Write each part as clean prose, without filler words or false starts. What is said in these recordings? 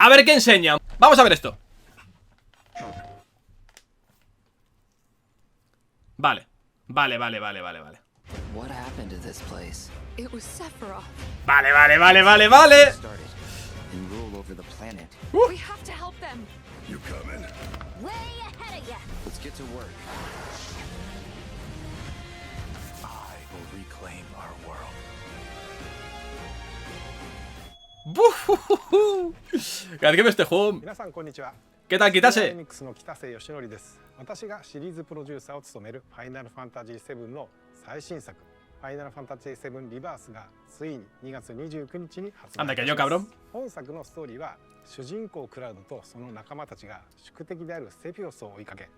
A ver qué enseña. Vamos a ver esto. Vale. Vale. Vale. Vale, vale. Cada vez que veo este juego. ¿Qué tal, Kitase? 私がシリーズプロデューサーを務めるファイナルファンタジー7の最新作ファイナルファンタジー7リバースがついに2月29日に発売されます。本作のストーリーは主人公クラウドとその仲間たちが宿敵であるセフィオスを追いかけ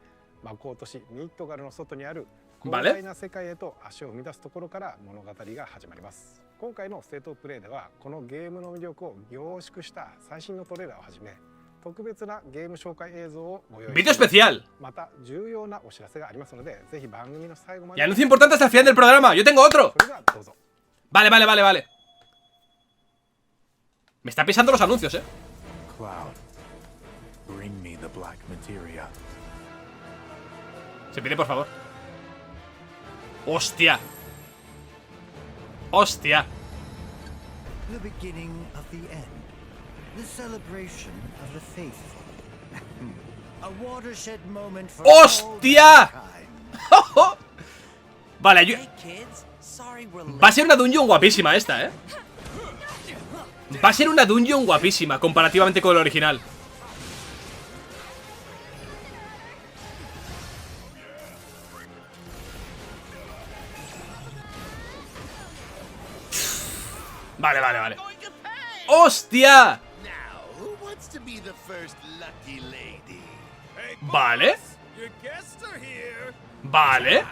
魔法都市ミッドガルの外にある広大な世界へと足を踏み出すところから物語が始まります。今回のステートプレイではこのゲームの魅力を凝縮した最新のトレーラーをはじめ特別なゲーム紹介映像をご用意。Vídeo especial. また重要なお知らせがありますので、ぜひ番組の最後まで。Y anuncio importante hasta el final del programa. Yo tengo otro. Vale. Me está pisando los anuncios, Se pide, por favor. Hostia. The beginning of the end. The celebration of the faithful. A watershed moment for ¡Hostia! Vale, va a ser una dungeon guapísima esta, Va a ser una dungeon guapísima comparativamente con el original. Vale. ¡Hostia! Vale.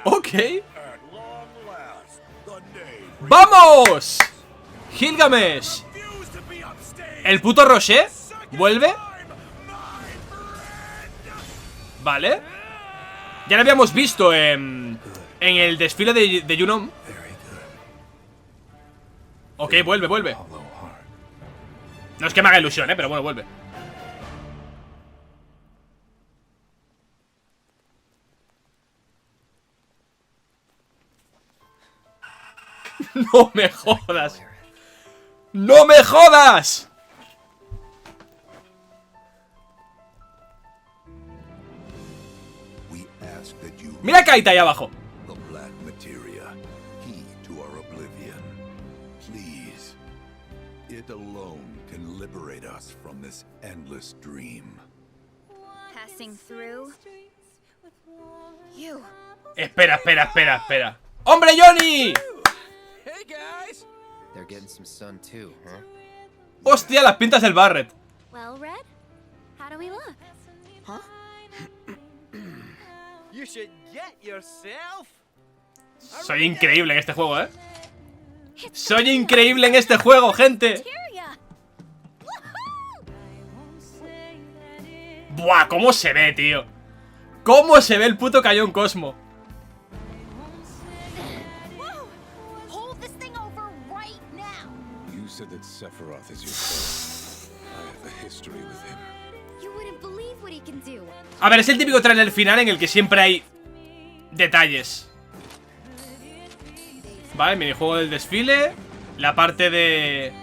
Ok. ¡Vamos! Gilgamesh. El puto Rocher vuelve. Vale. Ya lo habíamos visto en el desfile de Yunom. Ok, vuelve. No es que me haga ilusión, pero bueno, vuelve. ¡No me jodas! ¡No me jodas! Mira Caith ahí abajo. Espera. ¡Hombre, Johnny! ¡Hostia, las pintas del Barret! Soy increíble en este juego, Soy increíble en este juego, gente. Buah, cómo se ve, tío. Cómo se ve el puto cañón Cosmo. A ver, es el típico trailer final en el que siempre hay detalles. Vale, minijuego del desfile. La parte de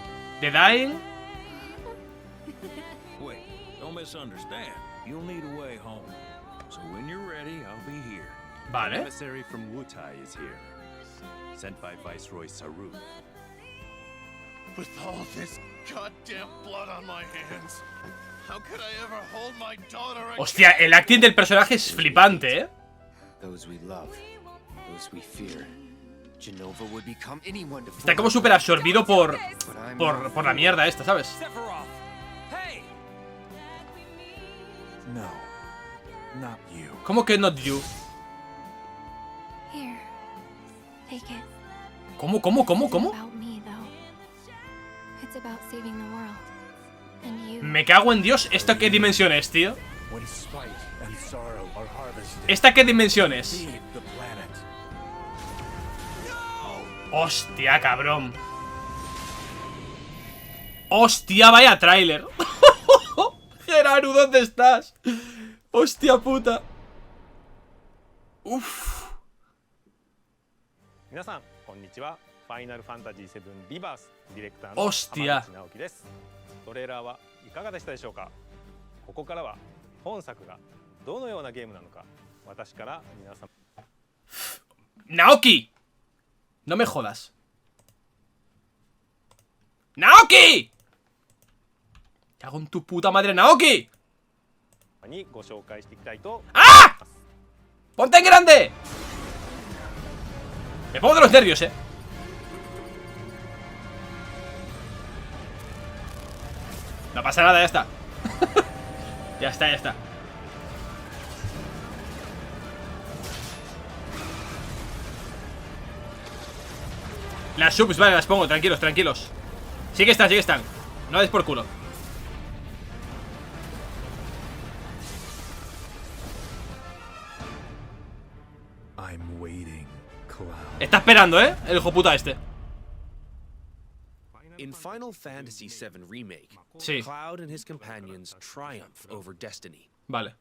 Dying. Vale. Hostia, el acting del personaje es flipante, Está como súper absorbido por la mierda esta, ¿sabes? ¿Cómo que not you? ¿Cómo? Me cago en Dios. ¿Esto qué dimensión es, tío? ¿Esta qué dimensión es? Hostia, cabrón. Hostia, vaya tráiler. Geraru, ¿dónde estás? Hostia puta. Uff. 皆さんこんにちは。ファイナルファンタジー7リバースディレクターの浜口直樹です。トレーラーはいかがでしたでしょうか。ここからは本作がどのようなゲームなのか私から皆さん。Naoki, no me jodas. Naoki. Cago en tu puta madre, Naoki. にご紹介していきたいと。¡Ah! ¡Ponte en grande! Me pongo de los nervios, No pasa nada, ya está. Ya está, ya está. Las subs, vale, las pongo, tranquilos, tranquilos. Sí que están, sí que están. No des por culo. Está esperando, el hijo puta este. In Final Fantasy VII Remake, Sí. Cloud and his companions triumph over destiny. Vale.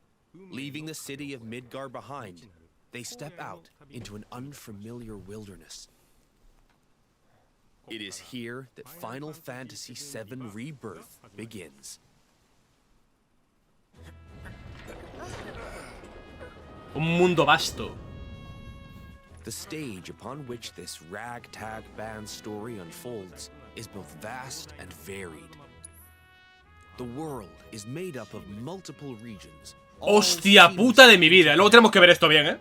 Leaving the city of Midgar behind, they step out into an unfamiliar wilderness. It is here that Final Fantasy VII Rebirth begins. Un mundo vasto. The stage upon which this ragtag band story unfolds is both vast and varied. The world is made up of multiple regions. Hostia puta de mi vida. Luego tenemos que ver esto bien,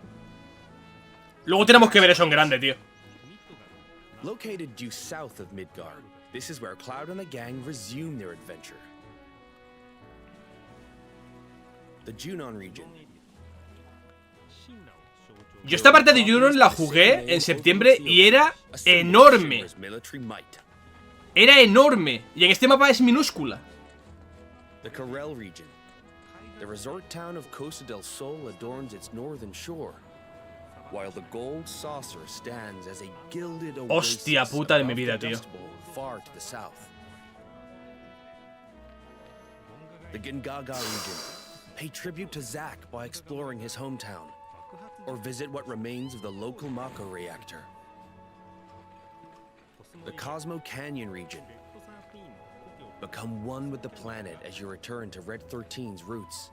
Luego tenemos que ver eso en grande, tío. Located due south of Midgar, this is where Cloud and the gang resume their adventure. The Junon region. Yo esta parte de Junon la jugué en septiembre y era enorme. Era enorme. Y en este mapa es minúscula. The Corel region. The resort town of Costa del Sol adorns its northern shore, while the gold saucer stands as a gilded oasis. Hostia puta de mi vida, tío. Far to the south. The Gingaga region. Pay tribute to Zack by exploring his hometown, or visit what remains of the local Mako reactor. The Cosmo Canyon region. Become one with the planet as you return to Red 13's roots.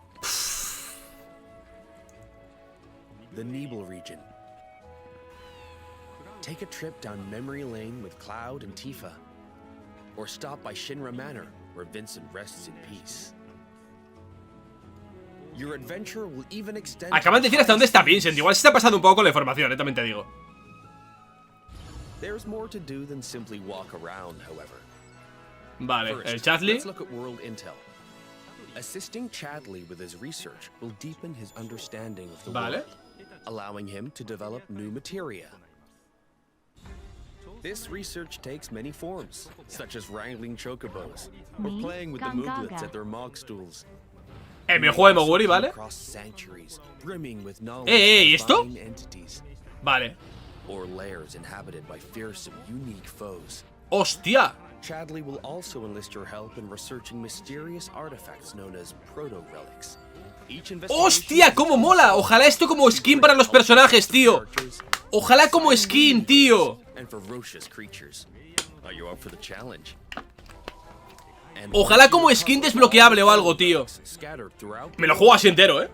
The Nebel region. Take a trip down memory lane with Cloud and Tifa, or stop by Shinra Manor, where Vincent rests in peace. Your adventure will even extend. Acaban de decir hasta dónde está Vincent. Igual se está pasando un poco con la información, también te digo. There's more to do than simply walk around, however. Vale, First, el Chadley. Let's look at world intel. Assisting Chadley with his research will deepen his understanding of the world, allowing him to develop new materia. This research takes many forms, such as wrangling chocobos or playing with the mooglets at their mog stools. El videojuego de Moguri, ¿vale? Across sanctuaries brimming with knowledge ¿y of esto? divine entities, Vale. or lairs inhabited by fearsome, unique foes. ¡Hostia! Chadley will also enlist your help in researching mysterious artifacts known as proto-relics. ¡Hostia! ¡Cómo mola! Ojalá esto como skin para los personajes, tío. Ojalá como skin, tío. Ojalá como skin desbloqueable o algo, tío. Me lo juego así entero,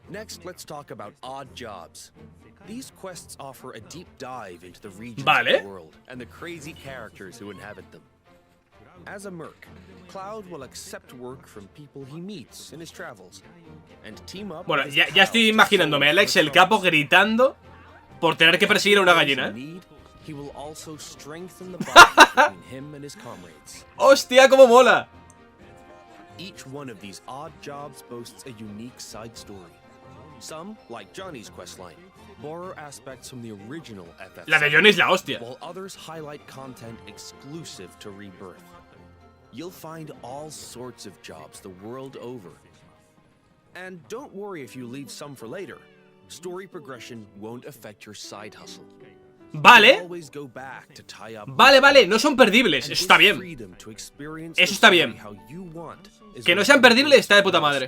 Next, let's talk about odd jobs. These quests offer a deep dive into the regions Vale. of the world and the crazy characters who inhabit them. As a merc, Cloud will accept work from people he meets in his travels and team up. Bueno, ya estoy imaginándome a Alex el capo gritando por tener que perseguir a una gallina, He will also strengthen the bond between him and his comrades. ¡Hostia, cómo mola! Each one of these odd jobs boasts a unique side story. Some, like Johnny's questline, borrow aspects from the original FF. La de Johnny es la hostia. While others highlight content exclusive to Rebirth. You'll find all sorts of jobs the world over. And don't worry if you leave some for later. Story progression won't affect your side hustle. Vale. Always go back to tie up Vale, vale, no son perdibles. Eso está bien. Eso está bien. Que no sean perdibles está de puta madre.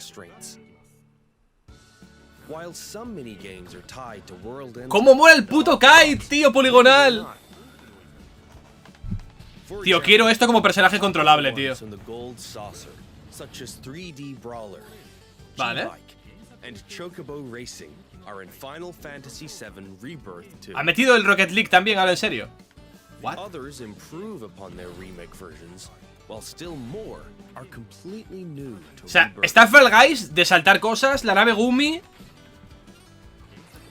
¿Cómo mola el puto Caith, tío, poligonal? Tío, quiero esto como personaje controlable, tío. Vale. Ha metido el Rocket League también, ahora en serio. What? O sea, está Fall Guys de saltar cosas, la nave Gumi.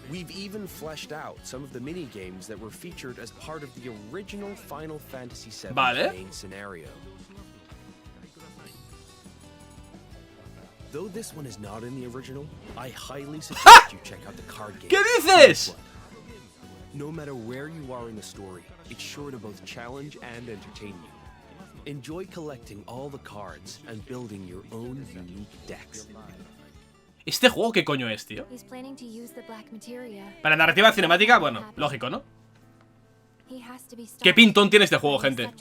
We've even fleshed out some of the mini games that were featured as part of the original Final Fantasy VII main scenario. Though this one is not in the original, I highly suggest you check out the card game. ¿Qué dices? No matter where you are in the story, it's sure to both challenge and entertain you. Enjoy collecting all the cards and building your own unique decks. ¿Este juego qué coño es, tío? Para la narrativa cinemática, bueno, lógico, ¿no? ¿Qué pintón tiene este juego, gente?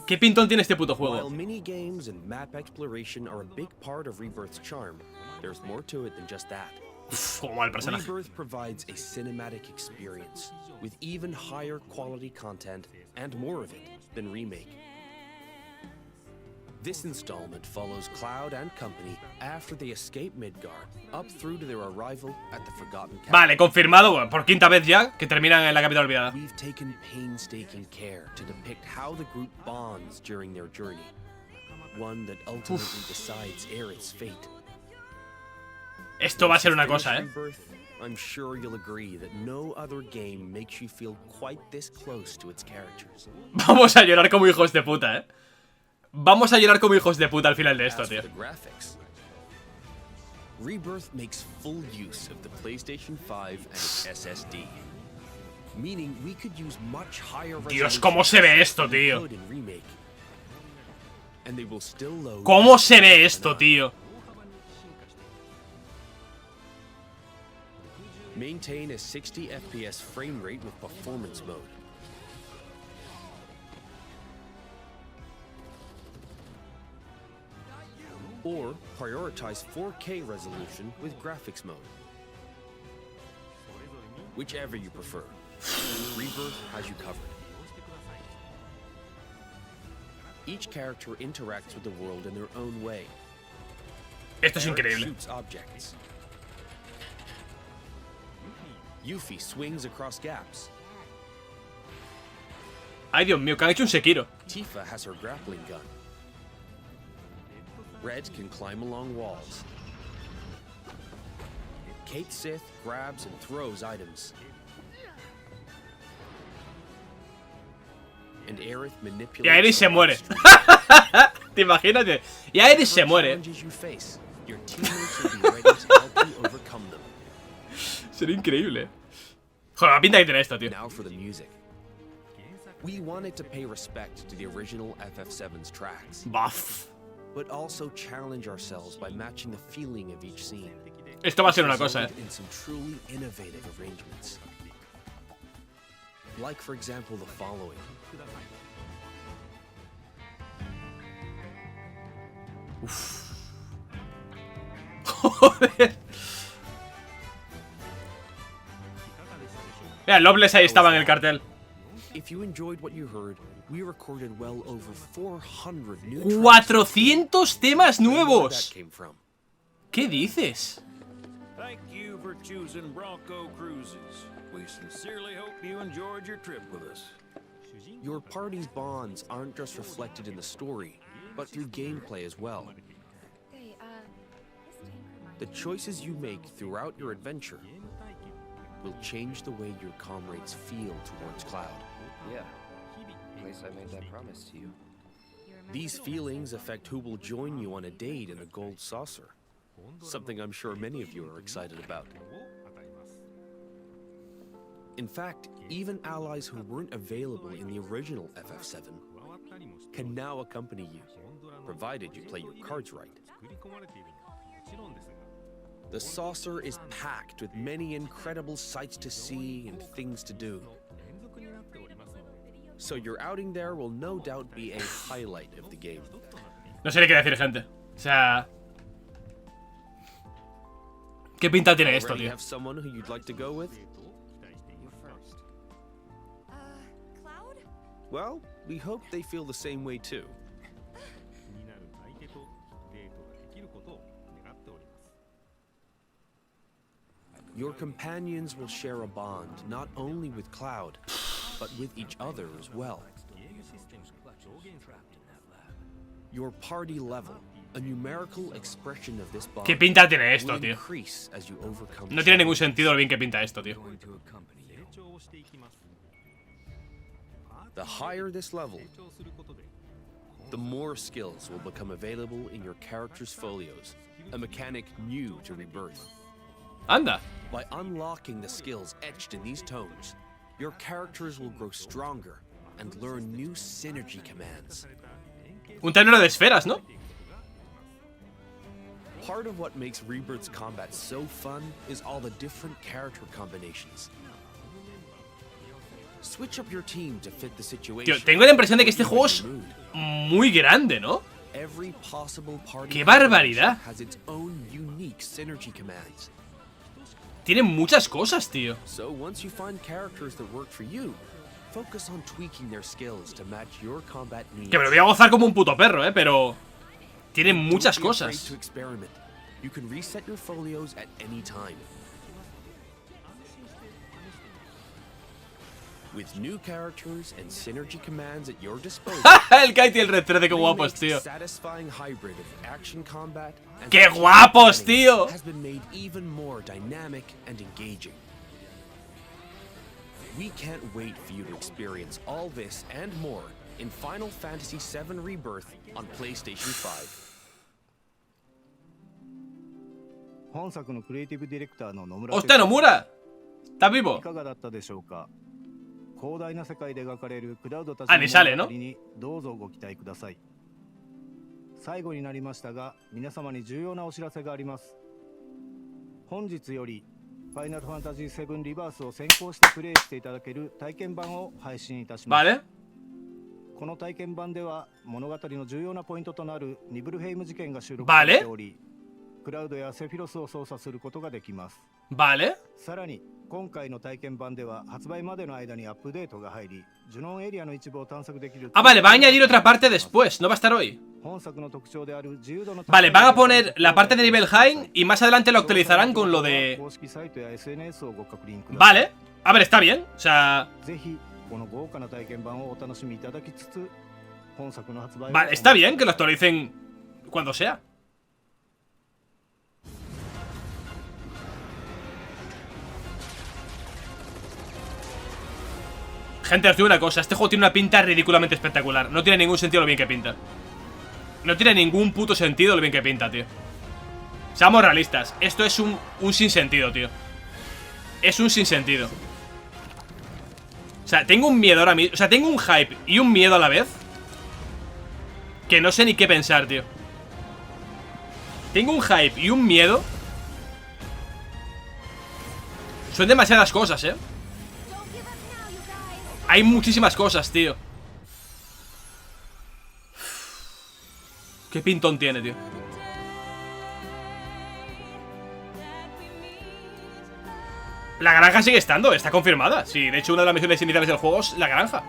¿Qué pintón tiene este puto juego? While minigames and map exploration are a big part of Rebirth's charm, there's more to it than just that. Como el personaje. Rebirth provides a cinematic experience with even higher quality content and more of it than Remake. This installment follows Cloud and company after they escape Midgar, up through to their arrival at the Forgotten Capital. Vale, confirmado, bueno, por quinta vez ya, que terminan en la capital olvidada. We've taken painstaking care to depict how the group bonds during their journey, one that ultimately decides Aerith's fate. Esto va a ser una cosa, Rebirth, I'm sure you'll agree that no other game makes you feel quite this close to its characters. Vamos a llorar como hijos de puta, Vamos a llorar como hijos de puta al final de esto, tío. Rebirth makes full use of the PlayStation 5 and its SSD, meaning we could use much higher Dios, cómo se ve esto, tío. And they will still load. ¿Cómo se ve esto, tío? Maintain a 60 FPS frame rate with performance mode. Or prioritize 4K resolution with graphics mode. Whichever you prefer, Rebirth has you covered. Each character interacts with the world in their own way. Esto es Aerith increíble. shoots objects. Yuffie swings across gaps. Ay, Dios mío, que han hecho un Sekiro. Tifa has her grappling gun. Red can climb along walls. Caith Sith grabs and throws items. And Aerith manipulates. Y Aerith se muere. ¿Te imaginas? Y Aerith se muere. Sería increíble. Joder, la pinta que tiene esto, tío. Now for the music. We wanted to pay respect to the original FF7's tracks. Baf. But also challenge ourselves by matching the feeling of each scene. Esto va a ser una cosa, In some truly innovative arrangements. Like, for example, the following. Joder. Mira, Loveless ahí estaba en el cartel. If you enjoyed what you heard, we recorded well over 400 new 400 temas nuevos. ¿Qué dices? Thank you for choosing Bronco Cruises. We sincerely hope you enjoyed your trip with us. Your party's bonds aren't just reflected in the story, but through gameplay as well. The choices you make throughout your adventure will change the way your comrades feel towards Cloud. Yeah, at least I made that promise to you. These feelings affect who will join you on a date in the Gold Saucer. Something I'm sure many of you are excited about. In fact, even allies who weren't available in the original FF7 can now accompany you, provided you play your cards right. The saucer is packed with many incredible sights to see and things to do. So your outing there will no doubt be a highlight of the game. No sé qué decir, gente. O sea... ¿Qué pinta tiene esto, Already tío? have someone who you'd like to go with? Cloud? Well, we hope they feel the same way too. Your companions will share a bond not only with Cloud, but with each other as well. Your party level, a numerical expression of this bond, ¿Qué pinta tiene esto, will tío? increase as you overcome No tiene ningún sentido lo bien que pinta esto, tío. The higher this level, the more skills will become available in your character's folios, a mechanic new to Rebirth. Anda. By unlocking the skills etched in these tones, your characters will grow stronger and learn new synergy commands. Un tablero de esferas, ¿no? Part of what makes Rebirth's combat so fun is all the different character combinations. Switch up your team to fit the situation. Tío, tengo la impresión de que este juego es muy grande, ¿no? Every possible party ¡Qué barbaridad! has its own unique synergy commands. Tiene muchas cosas, tío. So once you find characters that work for you, focus on tweaking their skills to match your combat needs. Que me lo voy a gozar como un puto perro, pero... Tiene muchas Don't be afraid cosas. to experiment. You can reset your folios at any time. With new characters and synergy commands at your disposal. El Caith y el Red 13, qué guapos, tío. Satisfying hybrid of action combat and ¡Qué guapos, tío! has been made even more dynamic and engaging. We can't wait for you to experience all this and more in Final Fantasy VII Rebirth on PlayStation 5. 本作のクリエイティブディレクターの野村 ¡Hostia, Nomura! ¿Estás vivo? いかがだったでしょうか。広大な世界で描かれるクラウドたち Ah, ni sale, の ¿no? 物語にどうぞご期待ください。最後になりましたが、皆様に重要なお知らせがあります。本日よりファイナルファンタジー7リバースを先行してプレイしていただける体験版を配信いたします。Vale. この体験版では物語の重要なポイントとなるニブルヘイム事件が収録されており、クラウドやセフィロスを操作することができます。 Vale. さらに今回の体験版では発売までの間にアップデートが入り、ジュノンエリアの一部を探索できる。 Ah, vale, va a añadir otra parte después, no va a estar hoy. 本作の特徴である自由度の Vale, van a poner la parte de nivel high y más adelante lo actualizarán con lo de... 公式サイトや SNS をご確認ください。 Vale. A ver, está bien. O sea... ぜひこの豪華な体験版をお楽しみいただきつつ、本作の発売を Vale, está bien que lo actualicen cuando sea. Gente, os digo una cosa, este juego tiene una pinta ridículamente espectacular. No tiene ningún sentido lo bien que pinta. No tiene ningún puto sentido lo bien que pinta, tío. Seamos realistas, esto es un sinsentido, tío. Es un sinsentido. O sea, tengo un miedo ahora mismo. O sea, tengo un hype y un miedo a la vez que no sé ni qué pensar, tío. Tengo un hype y un miedo. Son demasiadas cosas, Hay muchísimas cosas, tío. Qué pintón tiene, tío. La granja sigue estando, está confirmada. Sí, de hecho una de las misiones iniciales del juego es la granja.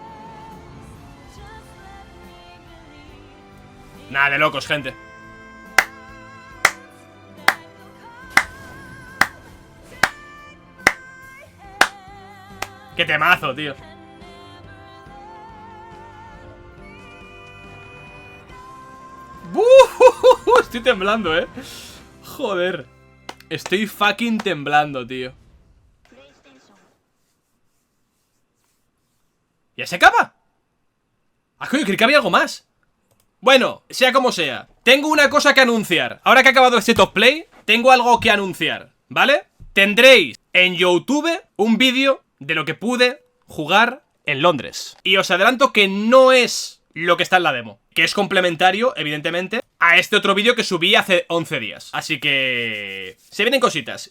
Nada de locos, gente. Qué temazo, tío. Estoy temblando, Joder. Estoy fucking temblando, tío. ¿Ya se acaba? Ah, coño, creí que había algo más. Bueno, sea como sea, tengo una cosa que anunciar. Ahora que ha acabado el State of Play, tengo algo que anunciar, ¿vale? Tendréis en YouTube un vídeo de lo que pude jugar en Londres. Y os adelanto que no es lo que está en la demo, que es complementario, evidentemente, a este otro vídeo que subí hace 11 días. Así que... se vienen cositas.